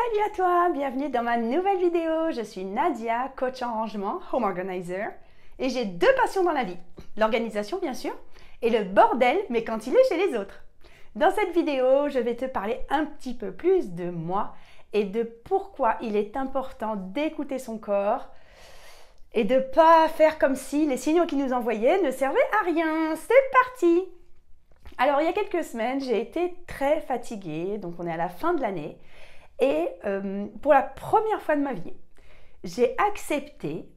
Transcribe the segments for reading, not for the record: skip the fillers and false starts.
Salut à toi, bienvenue dans ma nouvelle vidéo. Je suis Nadia, coach en rangement, home organizer, et j'ai deux passions dans la vie. L'organisation bien sûr, et le bordel, mais quand il est chez les autres. Dans cette vidéo, je vais te parler un petit peu plus de moi et de pourquoi il est important d'écouter son corps et de ne pas faire comme si les signaux qu'il nous envoyait ne servaient à rien. C'est parti! Alors il y a quelques semaines, j'ai été très fatiguée, donc on est à la fin de l'année. Et pour la première fois de ma vie, j'ai accepté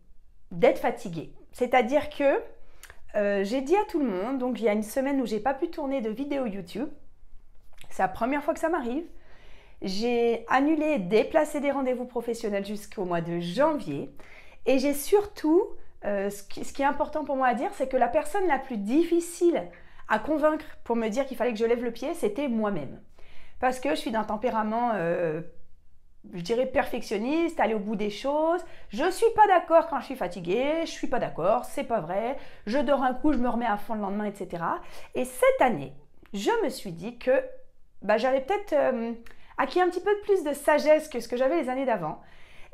d'être fatiguée. C'est-à-dire que j'ai dit à tout le monde, donc il y a une semaine où j'ai pas pu tourner de vidéo YouTube, c'est la première fois que ça m'arrive. J'ai annulé, déplacé des rendez-vous professionnels jusqu'au mois de janvier. Et j'ai surtout, ce qui est important pour moi à dire, c'est que la personne la plus difficile à convaincre pour me dire qu'il fallait que je lève le pied, c'était moi-même. Parce que je suis d'un tempérament, je dirais perfectionniste, aller au bout des choses. Je ne suis pas d'accord quand je suis fatiguée, je ne suis pas d'accord, c'est pas vrai. Je dors un coup, je me remets à fond le lendemain, etc. Et cette année, je me suis dit que j'avais peut-être acquis un petit peu plus de sagesse que ce que j'avais les années d'avant.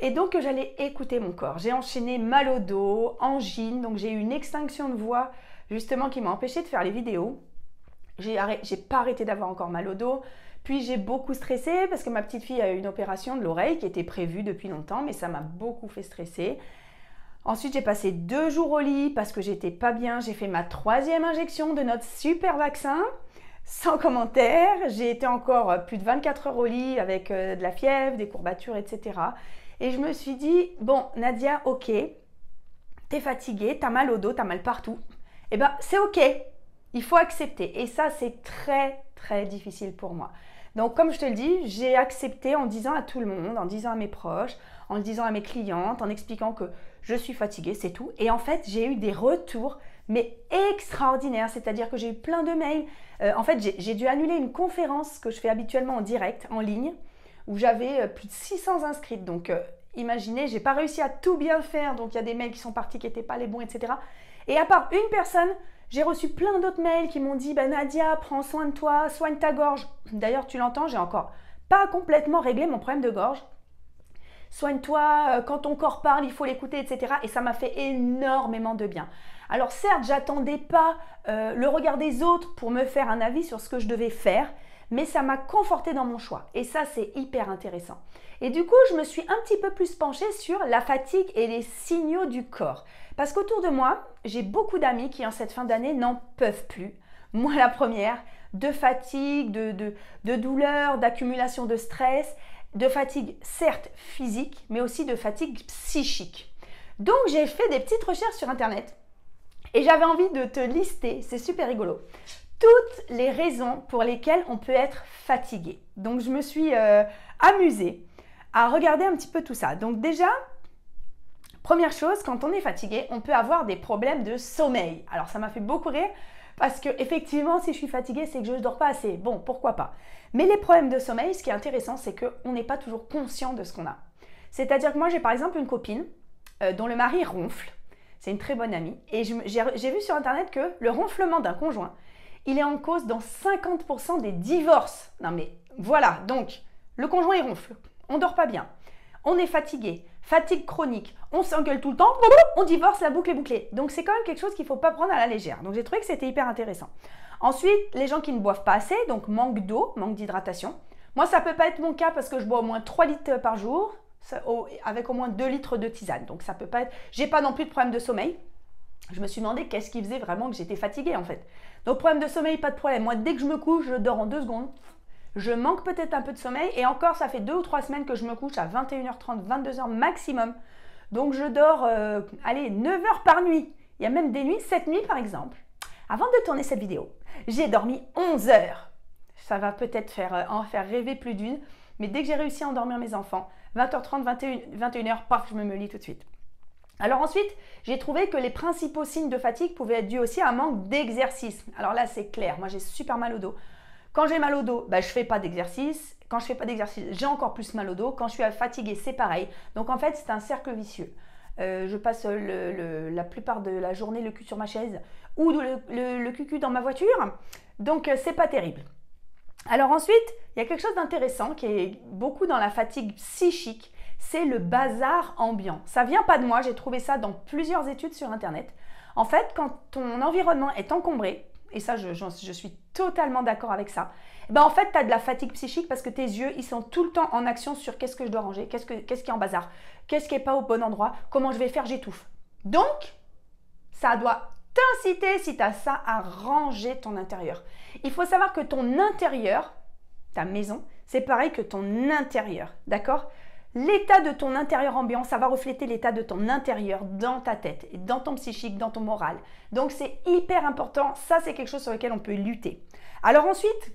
Et donc que j'allais écouter mon corps. J'ai enchaîné mal au dos, angine, donc j'ai eu une extinction de voix justement qui m'a empêché de faire les vidéos. J'ai pas arrêté d'avoir encore mal au dos. Puis j'ai beaucoup stressé parce que ma petite fille a eu une opération de l'oreille qui était prévue depuis longtemps, mais ça m'a beaucoup fait stresser. Ensuite, j'ai passé 2 jours au lit parce que j'étais pas bien. J'ai fait ma 3e injection de notre super vaccin, sans commentaire. J'ai été encore plus de 24 heures au lit avec de la fièvre, des courbatures, etc. Et je me suis dit, bon, Nadia, ok, t'es fatiguée, t'as mal au dos, t'as mal partout. Eh ben, c'est ok, il faut accepter. Et ça, c'est très, très difficile pour moi. Donc, comme je te le dis, j'ai accepté en disant à tout le monde, en disant à mes proches, en le disant à mes clientes, en expliquant que je suis fatiguée, c'est tout. Et en fait, j'ai eu des retours, mais extraordinaires. C'est-à-dire que j'ai eu plein de mails. En fait, j'ai dû annuler une conférence que je fais habituellement en direct, en ligne, où j'avais plus de 600 inscrites. Donc, imaginez, j'ai pas réussi à tout bien faire. Donc, il y a des mails qui sont partis qui n'étaient pas les bons, etc. Et à part une personne, j'ai reçu plein d'autres mails qui m'ont dit Nadia, prends soin de toi, soigne ta gorge. D'ailleurs, tu l'entends, j'ai encore pas complètement réglé mon problème de gorge. Soigne-toi, quand ton corps parle, il faut l'écouter, etc. Et ça m'a fait énormément de bien. Alors certes, j'attendais pas le regard des autres pour me faire un avis sur ce que je devais faire, mais ça m'a conforté dans mon choix. Et ça, c'est hyper intéressant. Et du coup, je me suis un petit peu plus penchée sur la fatigue et les signaux du corps. Parce qu'autour de moi, j'ai beaucoup d'amis qui, en cette fin d'année, n'en peuvent plus. Moi, la première, de fatigue, de douleur, d'accumulation de stress, de fatigue certes physique, mais aussi de fatigue psychique. Donc, j'ai fait des petites recherches sur Internet et j'avais envie de te lister, c'est super rigolo, toutes les raisons pour lesquelles on peut être fatigué. Donc, je me suis amusée à regarder un petit peu tout ça. Donc déjà, première chose, quand on est fatigué, on peut avoir des problèmes de sommeil. Alors ça m'a fait beaucoup rire parce que effectivement, si je suis fatiguée, c'est que je ne dors pas assez. Bon, pourquoi pas. Mais les problèmes de sommeil, ce qui est intéressant, c'est qu'on n'est pas toujours conscient de ce qu'on a. C'est-à-dire que moi, j'ai par exemple une copine dont le mari ronfle. C'est une très bonne amie. Et j'ai vu sur Internet que le ronflement d'un conjoint, il est en cause dans 50% des divorces. Non mais voilà, donc le conjoint il ronfle. On dort pas bien, on est fatigué, fatigue chronique, on s'engueule tout le temps, on divorce, la boucle est bouclée. Donc c'est quand même quelque chose qu'il ne faut pas prendre à la légère. Donc j'ai trouvé que c'était hyper intéressant. Ensuite, les gens qui ne boivent pas assez, donc manque d'eau, manque d'hydratation. Moi, ça ne peut pas être mon cas parce que je bois au moins 3 litres par jour, avec au moins 2 litres de tisane. Donc ça peut pas être... J'ai pas non plus de problème de sommeil. Je me suis demandé qu'est-ce qui faisait vraiment que j'étais fatiguée en fait. Donc problème de sommeil, pas de problème. Moi, dès que je me couche, je dors en 2 secondes. Je manque peut-être un peu de sommeil et encore ça fait 2 ou 3 semaines que je me couche à 21h30, 22h maximum. Donc je dors, 9 heures par nuit. Il y a même des nuits, cette nuit par exemple. Avant de tourner cette vidéo, j'ai dormi 11 heures. Ça va peut-être en faire rêver plus d'une, mais dès que j'ai réussi à endormir mes enfants, 20h30, 21h, paf, je me lis tout de suite. Alors ensuite, j'ai trouvé que les principaux signes de fatigue pouvaient être dus aussi à un manque d'exercice. Alors là, c'est clair, moi j'ai super mal au dos. Quand j'ai mal au dos, je ne fais pas d'exercice. Quand je ne fais pas d'exercice, j'ai encore plus mal au dos. Quand je suis fatiguée, c'est pareil. Donc en fait, c'est un cercle vicieux. Je passe la plupart de la journée le cul sur ma chaise ou le cul dans ma voiture. Donc c'est pas terrible. Alors ensuite, il y a quelque chose d'intéressant qui est beaucoup dans la fatigue psychique, c'est le bazar ambiant. Ça vient pas de moi, j'ai trouvé ça dans plusieurs études sur Internet. En fait, quand ton environnement est encombré, et ça je suis totalement d'accord avec ça, ben en fait tu as de la fatigue psychique parce que tes yeux ils sont tout le temps en action sur qu'est-ce que je dois ranger, qu'est-ce qui est en bazar, qu'est-ce qui n'est pas au bon endroit, comment je vais faire, j'étouffe. Donc, ça doit t'inciter, si tu as ça, à ranger ton intérieur. Il faut savoir que ton intérieur, ta maison, c'est pareil que ton intérieur, d'accord? L'état de ton intérieur ambiant, ça va refléter l'état de ton intérieur dans ta tête, dans ton psychique, dans ton moral. Donc c'est hyper important, ça c'est quelque chose sur lequel on peut lutter. Alors ensuite,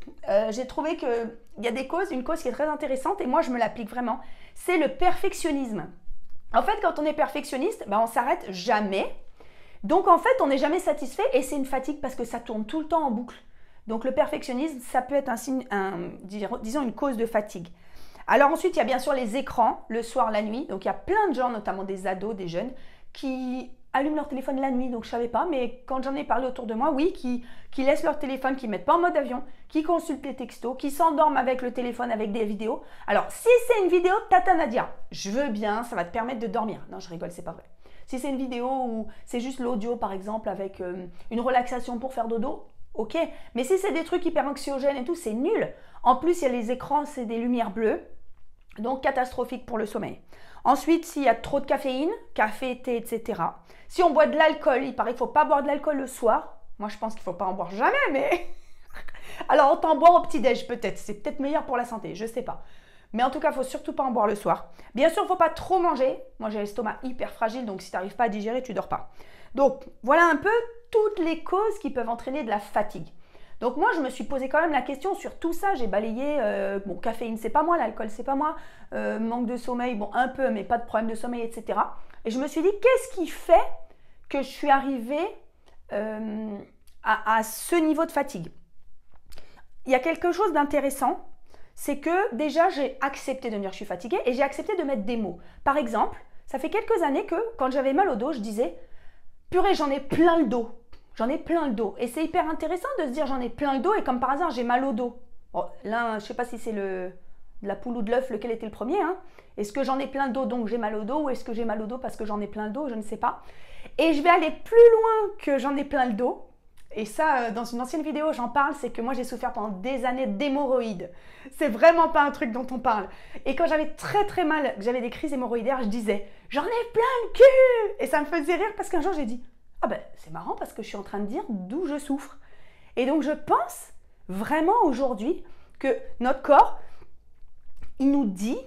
j'ai trouvé qu'il y a des causes, une cause qui est très intéressante et moi je me l'applique vraiment, c'est le perfectionnisme. En fait, quand on est perfectionniste, ben, on ne s'arrête jamais. Donc en fait, on n'est jamais satisfait et c'est une fatigue parce que ça tourne tout le temps en boucle. Donc le perfectionnisme, ça peut être disons une cause de fatigue. Alors ensuite, il y a bien sûr les écrans, le soir, la nuit. Donc il y a plein de gens, notamment des ados, des jeunes, qui allument leur téléphone la nuit. Donc je ne savais pas, mais quand j'en ai parlé autour de moi, oui, qui laissent leur téléphone, qui ne mettent pas en mode avion, qui consultent les textos, qui s'endorment avec le téléphone, avec des vidéos. Alors si c'est une vidéo de Tata Nadia, je veux bien, ça va te permettre de dormir. Non, je rigole, c'est pas vrai. Si c'est une vidéo où c'est juste l'audio, par exemple, avec une relaxation pour faire dodo, ok. Mais si c'est des trucs hyper anxiogènes et tout, c'est nul. En plus, il y a les écrans, c'est des lumières bleues. Donc catastrophique pour le sommeil. Ensuite, s'il y a trop de caféine, café, thé, etc. Si on boit de l'alcool, il paraît qu'il ne faut pas boire de l'alcool le soir. Moi, je pense qu'il ne faut pas en boire jamais, mais... Alors, on t'en boit au petit-déj peut-être. C'est peut-être meilleur pour la santé, je ne sais pas. Mais en tout cas, il ne faut surtout pas en boire le soir. Bien sûr, il ne faut pas trop manger. Moi, j'ai l'estomac hyper fragile, donc si tu n'arrives pas à digérer, tu ne dors pas. Donc, voilà un peu toutes les causes qui peuvent entraîner de la fatigue. Donc moi, je me suis posé quand même la question sur tout ça. J'ai balayé, bon, caféine, c'est pas moi, l'alcool, c'est pas moi, manque de sommeil, bon, un peu, mais pas de problème de sommeil, etc. Et je me suis dit, qu'est-ce qui fait que je suis arrivée à ce niveau de fatigue? Il y a quelque chose d'intéressant, c'est que déjà, j'ai accepté de me dire que je suis fatiguée et j'ai accepté de mettre des mots. Par exemple, ça fait quelques années que quand j'avais mal au dos, je disais, purée, j'en ai plein le dos. J'en ai plein le dos. Et c'est hyper intéressant de se dire j'en ai plein le dos et comme par hasard, j'ai mal au dos. Bon, là, je ne sais pas si c'est la poule ou de l'œuf, lequel était le premier. Hein. Est-ce que j'en ai plein le dos donc j'ai mal au dos ou est-ce que j'ai mal au dos parce que j'en ai plein le dos? Je ne sais pas. Et je vais aller plus loin que j'en ai plein le dos. Et ça, dans une ancienne vidéo, j'en parle, c'est que moi, j'ai souffert pendant des années d'hémorroïdes. C'est vraiment pas un truc dont on parle. Et quand j'avais très très mal, que j'avais des crises hémorroïdaires, je disais « J'en ai plein le cul !» Et ça me faisait rire parce qu'un jour, j'ai dit « Ah ben, c'est marrant parce que je suis en train de dire d'où je souffre. » Et donc, je pense vraiment aujourd'hui que notre corps, il nous dit,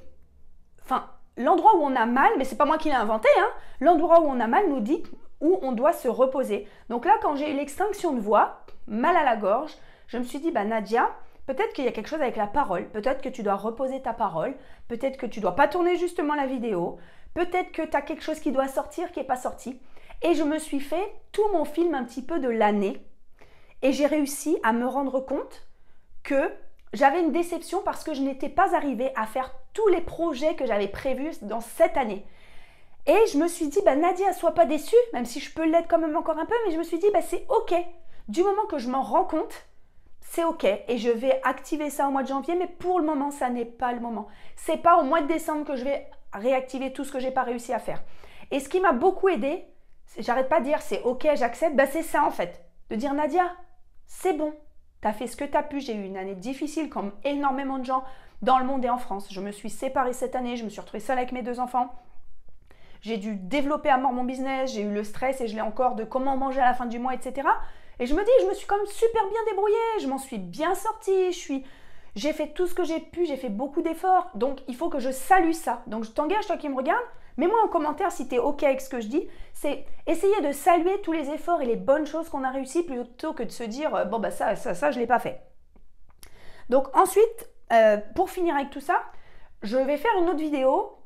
enfin, l'endroit où on a mal, mais c'est pas moi qui l'ai inventé, hein, l'endroit où on a mal nous dit où on doit se reposer. Donc là, quand j'ai eu l'extinction de voix, mal à la gorge, je me suis dit, bah Nadia, peut-être qu'il y a quelque chose avec la parole, peut-être que tu dois reposer ta parole, peut-être que tu dois pas tourner justement la vidéo, peut-être que tu as quelque chose qui doit sortir, qui n'est pas sorti. Et je me suis fait tout mon film un petit peu de l'année et j'ai réussi à me rendre compte que j'avais une déception parce que je n'étais pas arrivée à faire tous les projets que j'avais prévus dans cette année. Et je me suis dit, bah Nadia, sois pas déçue, même si je peux l'être quand même encore un peu, mais je me suis dit, bah c'est ok. Du moment que je m'en rends compte, c'est ok. Et je vais activer ça au mois de janvier, mais pour le moment, ça n'est pas le moment. C'est pas au mois de décembre que je vais réactiver tout ce que j'ai pas réussi à faire. Et ce qui m'a beaucoup aidé, j'arrête pas de dire c'est ok, j'accepte, bah c'est ça en fait. De dire Nadia, c'est bon, t'as fait ce que t'as pu. J'ai eu une année difficile comme énormément de gens dans le monde et en France. Je me suis séparée cette année, je me suis retrouvée seule avec mes 2 enfants. J'ai dû développer à mort mon business, j'ai eu le stress et je l'ai encore de comment manger à la fin du mois, etc. Et je me dis, je me suis quand même super bien débrouillée, je m'en suis bien sortie, j'ai fait tout ce que j'ai pu, j'ai fait beaucoup d'efforts. Donc, il faut que je salue ça. Donc, je t'engage, toi qui me regardes, mets-moi en commentaire si tu es OK avec ce que je dis. C'est essayer de saluer tous les efforts et les bonnes choses qu'on a réussi plutôt que de se dire, bon, bah ça je ne l'ai pas fait. Donc, ensuite, pour finir avec tout ça, je vais faire une autre vidéo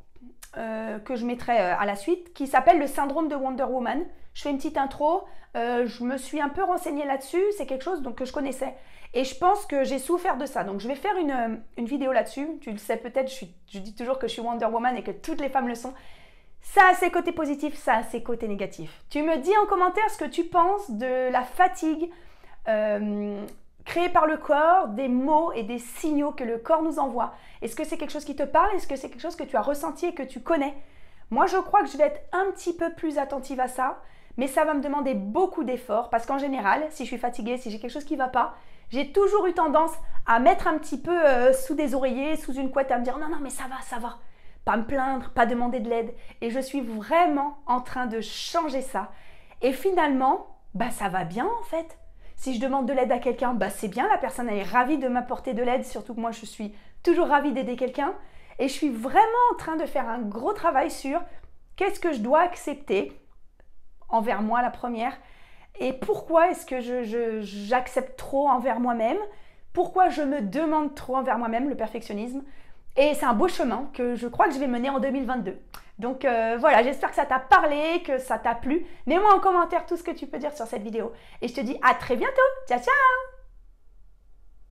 que je mettrai à la suite, qui s'appelle le syndrome de Wonder Woman. Je fais une petite intro, je me suis un peu renseignée là-dessus, c'est quelque chose que je connaissais. Et je pense que j'ai souffert de ça. Donc je vais faire une vidéo là-dessus. Tu le sais peut-être, je dis toujours que je suis Wonder Woman et que toutes les femmes le sont. Ça a ses côtés positifs, ça a ses côtés négatifs. Tu me dis en commentaire ce que tu penses de la fatigue créés par le corps, des mots et des signaux que le corps nous envoie. Est-ce que c'est quelque chose qui te parle? Est-ce que c'est quelque chose que tu as ressenti et que tu connais? Moi, je crois que je vais être un petit peu plus attentive à ça, mais ça va me demander beaucoup d'efforts parce qu'en général, si je suis fatiguée, si j'ai quelque chose qui ne va pas, j'ai toujours eu tendance à mettre un petit peu sous des oreillers, sous une couette, à me dire non, non, mais ça va. Pas me plaindre, pas demander de l'aide. Et je suis vraiment en train de changer ça. Et finalement, ça va bien en fait. Si je demande de l'aide à quelqu'un, c'est bien, la personne elle est ravie de m'apporter de l'aide, surtout que moi je suis toujours ravie d'aider quelqu'un. Et je suis vraiment en train de faire un gros travail sur qu'est-ce que je dois accepter envers moi la première et pourquoi est-ce que j'accepte trop envers moi-même, pourquoi je me demande trop envers moi-même, le perfectionnisme. Et c'est un beau chemin que je crois que je vais mener en 2022. Donc voilà, j'espère que ça t'a parlé, que ça t'a plu. Mets-moi en commentaire tout ce que tu peux dire sur cette vidéo. Et je te dis à très bientôt. Ciao, ciao!